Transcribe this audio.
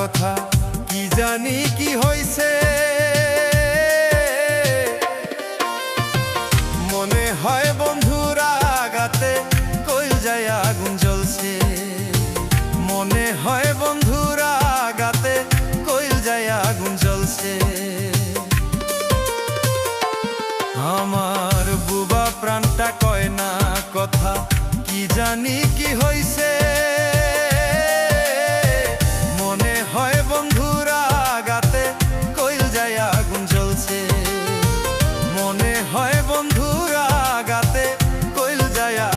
কথা কি জানি কি হইছে, মনে হয় বন্ধুরা আগাতে কই যায় আগুন জ্বলছে, মনে হয় বন্ধুরা আগাতে কই যায় আগুন জ্বলছে। আমার বুবা প্রাণটা কয় না কথা কি জানি কি হইছে।